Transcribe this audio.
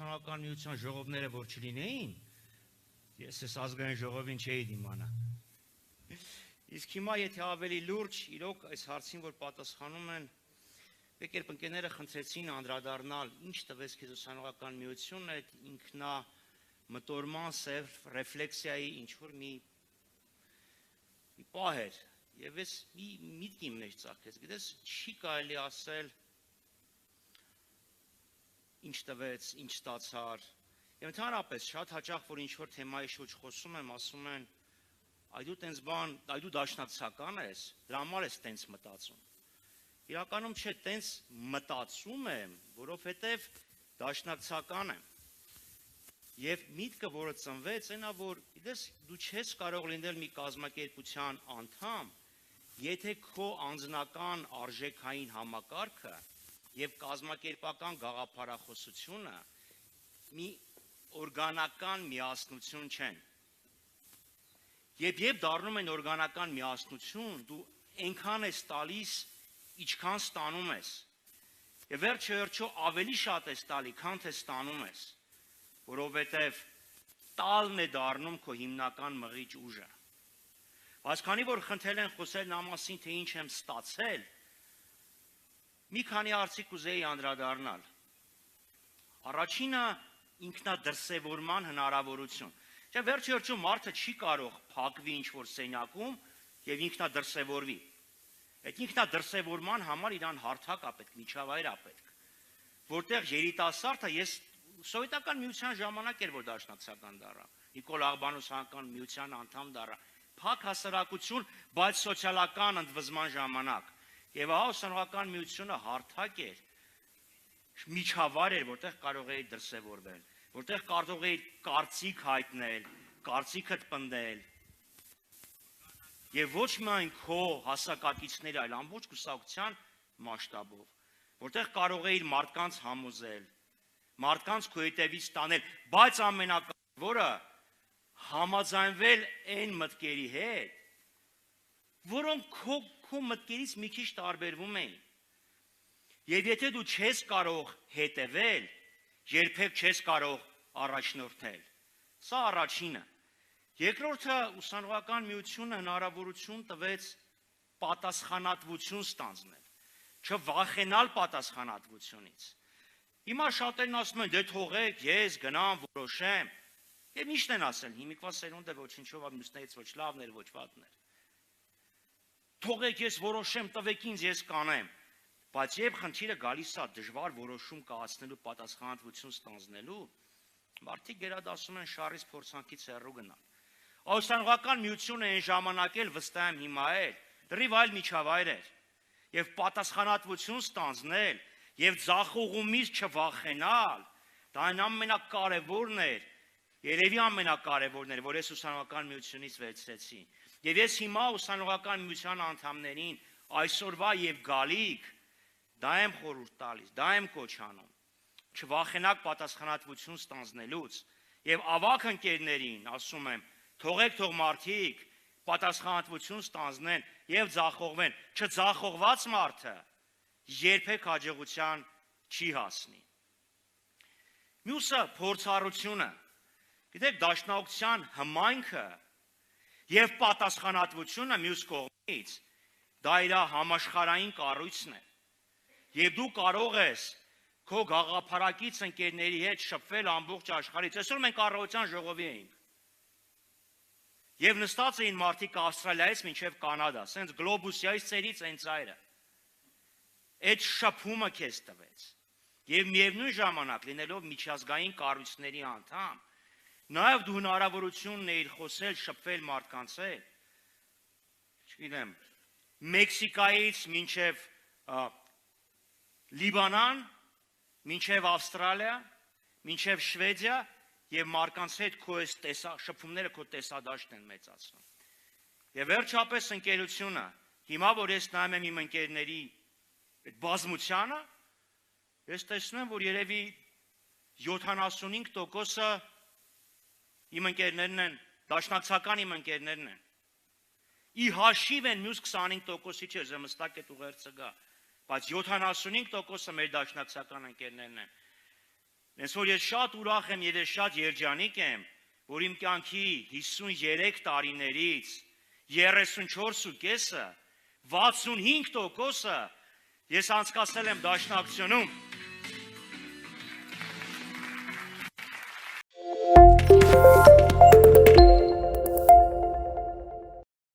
ուսանողական միության ժողովները որ չլինեին, ես այս ազգային ժողովին չէի դիմանա։ Իսկ հիմա եթե ավելի լուրջ իրոք այս հարցին որ պատասխանում են, եկերբ ընկերները խնդրեցին անդրադառնալ, ինչ տվեց քեզ ուսանողական միությունը, այդ ինքնա մտորման սև ռեֆլեքսիայի ինչ որ մի պահ էր, եւ ես մի միտք իմ մեջ ծագեց, գիտես, չի կարելի ասել ինչ տվեց, ինչ ստացար, եւ ընդհանրապես շատ հաճախ որ ինչ որ թեմայի շուրջ խոսում եմ, ասում են, այ դու տենց բան, այ դու դաշնակցական ես, դրա համար ես տենց մտածում։ Իրականում չէ, տենց մտածում եմ, որովհետև դաշնակցական եմ։ Եվ միտքը, որը ծնվեց, այնա որ, գիտես, դու չես կարող լինել մի կազմակերպության անդամ, եթե քո անձնական արժեքային համակարգը եւ կազմակերպական գաղափարախոսությունը մի օրգանական միասնություն չեն։ Եվ դառնում են օրգանական միասնություն, դու այնքան ես տալիս, ինչքան ստանում ես։ Եվ վերջը ավելի շատ ես տալի, քան թե ստանում ես, որովհետև տալն է դառնում քո հիմնական մղիչ ուժը։ Բայց քանի որ խնդրել են խոսել նա մասին, թե ինչ եմ ստացել, մի քանի հարցի կուզեի անդրադառնալ։ Առաջինը ինքնադրսևորման հնարավորություն։ Չէ, վերջը մարդը չի կարող փակվի ինչ-որ սենյակում եւ ինքնադրսևորվի։ Այդ ինքնադրսևորման համար իրան հարթակ է պետք, միջավայր է պետք։ Որտեղ երիտասարդը ես սովետական միության ժամանակ էր որ դաշնակցական դառա, Նիկոլ Աղբանոսյանական միության անդամ դառա, փակ հասարակություն, բայց սոցիալական ընդվզման ժամանակ։ Եվ ահա ուսանողական միությունը հարթակ էր, միջավայր էր, որտեղ կարող էի դրսևորվել, որտեղ կարող էի կարծիք հայտնել, կարծիքդ պնդել։ Եվ ոչ միայն քո հասակակիցների, այլ ամբողջ կուսակցության մասշտաբով, որտեղ կարող էիր մարդկանց համոզել, մարդկանց քո հետևից տանել, բայց ամենակարևորը համաձայնվել այն մտքերի հետ, որոնք քո մտքերից մի քիչ տարբերվում էին։ Եվ եթե դու չես կարող հետևել, երբեք չես կարող առաջնորդել։ Սա առաջինը։ Երկրորդը ուսանողական միությունը հնարավորություն տվեց պատասխանատվություն ստանձնել, չվախենալ պատասխանատվությունից։ Հիմա շատերն ասում են, դե թողեք, ես գնամ, որոշեմ։ Եվ միշտ են ասել, հիմիկվա սերունդը ոչինչով մյուսներից ոչ լավն էր, ոչ վատն էր։ Թողեք ես որոշեմ, տվեք ինձ, ես կանեմ։ Բայց երբ խնդիրը գալիս է դժվար որոշում կայացնելու պատասխանատվություն ստանձնելու, մարդիկ գերադասում են շարից փորձանքից հեռու գնալ։ Ուսանողական միությունը այն ժամանակ էլ վստահ եմ հիմա էլ, դեռ այլ միջավայր էր։ Եվ պատասխանատվություն ստանձնել եւ ձախողումից չվախենալ, դա այն ամենակարևորն էր, երևի ամենակարևորն էր, որ ես ուսանողական միությունից վերցրեցի։ Եվ ես հիմա ուսանողական միության անդամներին այսօրվա եւ գալիք դա եմ խորհուրդ տալիս, դա եմ կոչ անում։ Չվախենակ պատասխանատվություն ստանձնելուց եւ ավակ ընկերներին ասում եմ, թողեք թող մարդիկ պատասխանատվություն ստանձնեն եւ ձախողվեն։ Չձախողված մարդը երբեք հաջողության չի հասնի։ Մյուսը փորձառությունը։ Գիտեք, դաշնակցության հմայքը եւ պատասխանատվությունը մյուս կողմից դա իր համաշխարհային կառույցն է։ Եվ դու կարող ես քո գաղափարակից ընկերների հետ շփվել ամբողջ աշխարհից։ Այսօր մենք կառավարության ժողովի էինք։ Եվ նստած էին մարդիկ Ավստրալիայից մինչև Կանադա, սենց գլոբուսիայից ծերից այն ծայրը։ Այդ շփումը քեզ տվեց։ Եվ միևնույն ժամանակ լինելով միջազգային կառույցների անդամ, նաև դու հնարավորություն ունեիր խոսել, շփվել մարդկանց հետ։ Չգիտեմ, Մեքսիկայից մինչև Լիբանան, մինչև Ավստրալիա, մինչև Շվեդիա եւ մարդկանց հետ քո շփումները քո տեսադաշտն են մեծացնում։ Եվ վերջապես ընկերությունը, հիմա որ ես նայում եմ իմ ընկերների այդ բազմությանը, ես տեսնում եմ, որ երևի 75%-ը իմ ընկերներն են, դաշնակցական իմ ընկերներն են։ Ի հաշիվ են մյուս 25%-ի չէ, զմստակ այդ ուղերձը գա, բայց 75%-ը մեր դաշնակցական ընկերներն են։ Ես որ ես շատ ուրախ եմ եւ ես շատ երջանիկ եմ, որ իմ կյանքի 53 տարիներից 34.5-ը 65%-ը ես անցկացրել եմ Դաշնակցությունում